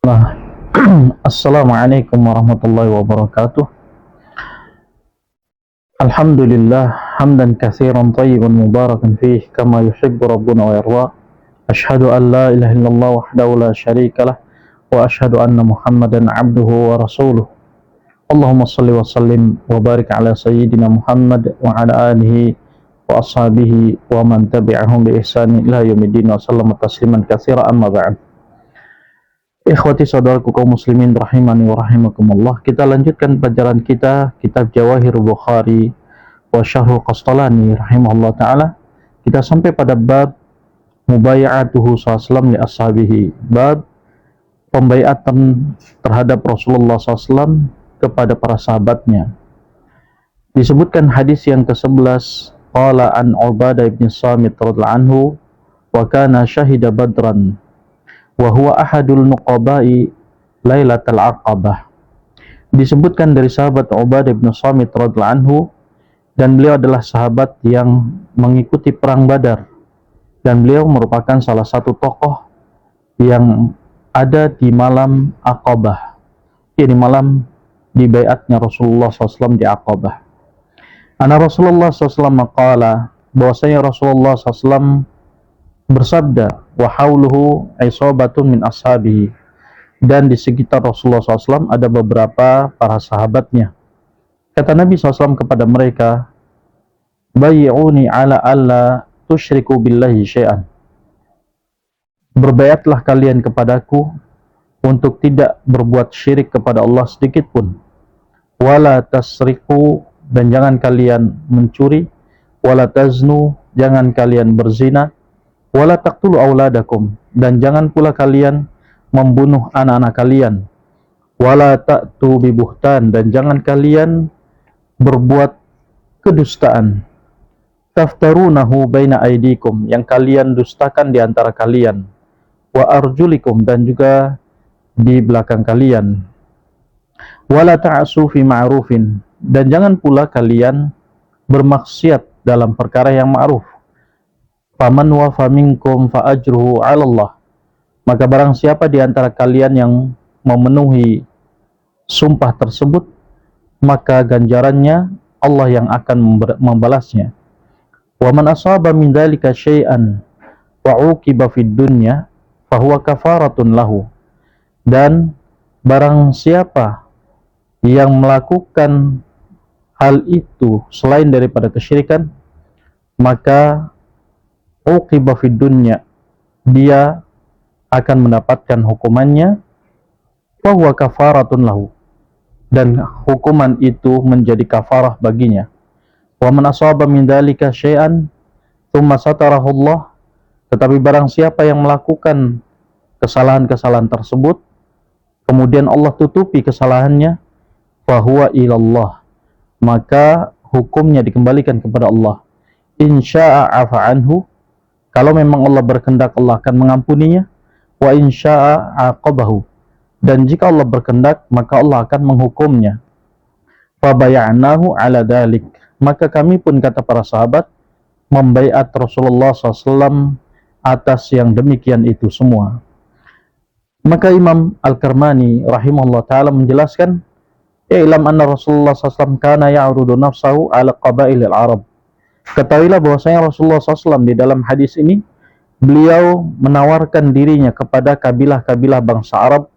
Nah, Assalamualaikum warahmatullahi wabarakatuh. Alhamdulillah hamdan katsiran thayyiban mubarakan fih kama yuhibbu rabbuna wa yarda. Asyhadu an la ilaha illallah wahdahu la syarikalah wa asyhadu anna Muhammadan abduhu wa rasuluh. Allahumma shalli wa sallim wa barik ala sayyidina Muhammad wa ala alihi wa ashabihi wa man tabi'ahum bi ihsan ila yaumiddin wa sallama tasliman katsiran amma ba'd. Ikhwati saudaraku kaum muslimin rahimani wa rahimakumullah. Kita lanjutkan pelajaran kita kitab Jawahir Bukhari wa Syarhul Qastalani rahimahullah taala. Kita sampai pada bab mubaya'atuhu sallallahu li ashabihi, bab pembaiatan terhadap Rasulullah SAW kepada para sahabatnya. Disebutkan hadis yang ke-11, qala an Ubadah bin Samit radhiyallahu anhu wa kana syahida badran wa huwa ahadul nuqaba'i lailatul aqabah. Disebutkan dari sahabat Ubadah bin Samit radhiyallahu anhu, dan beliau adalah sahabat yang mengikuti perang Badar, dan beliau merupakan salah satu tokoh yang ada di malam Aqabah, ini malam dibaiatnya Rasulullah SAW di Aqabah. Anna Rasulullah SAW maqala, bahwasanya Rasulullah SAW bersabda, wa hauluhu isabatun min ashabihi, dan di sekitar Rasulullah SAW ada beberapa para sahabatnya. Kata Nabi SAW kepada mereka, bayyi'uni ala alla tusyriku billahi syai'an, berbaiatlah kalian kepadaku untuk tidak berbuat syirik kepada Allah sedikit pun, wala tasriku, dan jangan kalian mencuri, wala taznu, jangan kalian berzina, wala taqtulu auladakum, dan jangan pula kalian membunuh anak-anak kalian, wala ta'tu bibuhtan, dan jangan kalian berbuat kedustaan, taftarunahu baina aidikum, yang kalian dustakan di antara kalian, wa arjulikum, dan juga di belakang kalian, wala ta'asu fi ma'rufin, dan jangan pula kalian bermaksiat dalam perkara yang ma'ruf. Faman wafa minkum fa ajruhu 'ala Allah, maka barang siapa di antara kalian yang memenuhi sumpah tersebut, maka ganjarannya Allah yang akan membalasnya. Wa man asaba min dzalika syai'an wa 'uqiba fid dunya fa huwa kafaratun lahu, dan barang siapa yang melakukan hal itu selain daripada kesyirikan, maka uqiba fid dunya, dia akan mendapatkan hukumannya, fa huwa kafaratun lahu, dan hukuman itu menjadi kafarah baginya. Wa man asaba min dzalika syai'an tsumma satarahu Allah, tetapi barang siapa yang melakukan kesalahan-kesalahan tersebut kemudian Allah tutupi kesalahannya, fa huwa ilallah, maka hukumnya dikembalikan kepada Allah. Insya'a afa anhu, kalau memang Allah berkehendak Allah akan mengampuninya, wa insya'a aqabahu, dan jika Allah berkehendak maka Allah akan menghukumnya. Fa bay'anahu ala dzalik, maka kami pun, kata para sahabat, membaiat Rasulullah SAW atas yang demikian itu semua. Maka Imam Al-Karmani rahimahullah ta'ala menjelaskan, i'lam anna Rasulullah SAW kana ya'rudu nafsahu ala qabailil Arab. Ketahuilah bahwasanya Rasulullah SAW di dalam hadis ini, beliau menawarkan dirinya kepada kabilah-kabilah bangsa Arab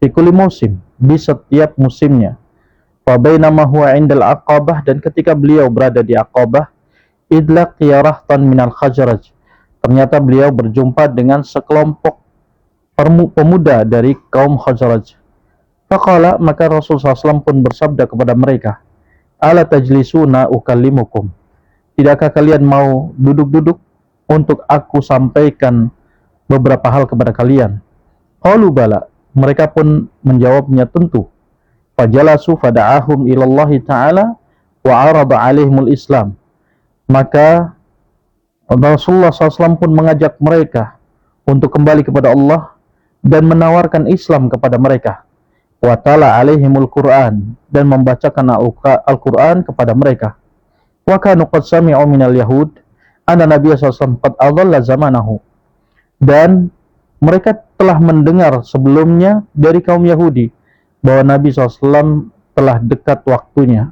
di kulli musim, di setiap musimnya. Wa bainama huwa 'indal Aqabah, dan ketika beliau berada di Aqabah, idlaqiya rahtan minal Khazraj, ternyata beliau berjumpa dengan sekelompok pemuda dari kaum Khazraj. Faqala, maka Rasulullah SAW pun bersabda kepada mereka, ala tajlisuna ukallimukum, tidakkah kalian mau duduk-duduk untuk aku sampaikan beberapa hal kepada kalian? Qalu bala, mereka pun menjawabnya tentu. Fajalasu fada'ahum ilallahi ta'ala wa arada alaihimul Islam, maka Rasulullah SAW pun mengajak mereka untuk kembali kepada Allah dan menawarkan Islam kepada mereka. Wa tala alaihimul Qur'an, dan membacakan Al-Qur'an kepada mereka. Wa kanu qad sami'u minal yahud anna Nabiya SAW qad adalla zamanahu, dan mereka telah mendengar sebelumnya dari kaum Yahudi bahwa Nabi SAW telah dekat waktunya,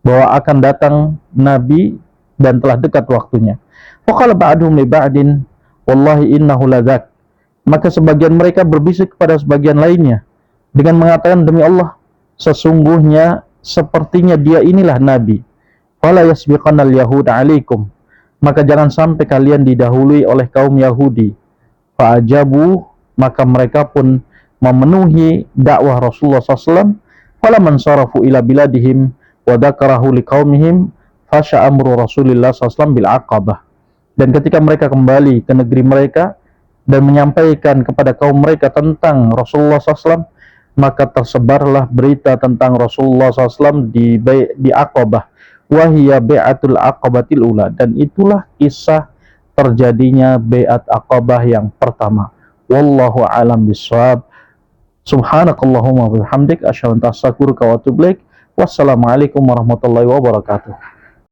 bahwa akan datang Nabi dan telah dekat waktunya. Faqala ba'duhum li ba'din wallahi innahu ladzak. Maka sebagian mereka berbisik kepada sebagian lainnya dengan mengatakan, demi Allah, sesungguhnya sepertinya dia inilah Nabi. Fala yasbiqannal yahud 'alaikum. Maka jangan sampai kalian didahului oleh kaum Yahudi. Fa'ajabu, maka mereka pun memenuhi dakwah Rasulullah SAW. Falaman sarafu ila biladihim wa dzakarahu liqaumihim fasya amru Rasulillah SAW bil aqabah. Dan ketika mereka kembali ke negeri mereka dan menyampaikan kepada kaum mereka tentang Rasulullah SAW, maka tersebarlah berita tentang Rasulullah SAW di Aqabah. Wahiyya bai'atul aqabatil ula, dan itulah kisah terjadinya bai'at Aqabah yang pertama. Wallahu a'lam bishawab. Subhanakallahumma wa bihamdik asyhadu an la ilaha illa anta astaghfiruka wa atubu ilaik. Wassalamualaikum warahmatullahi wabarakatuh.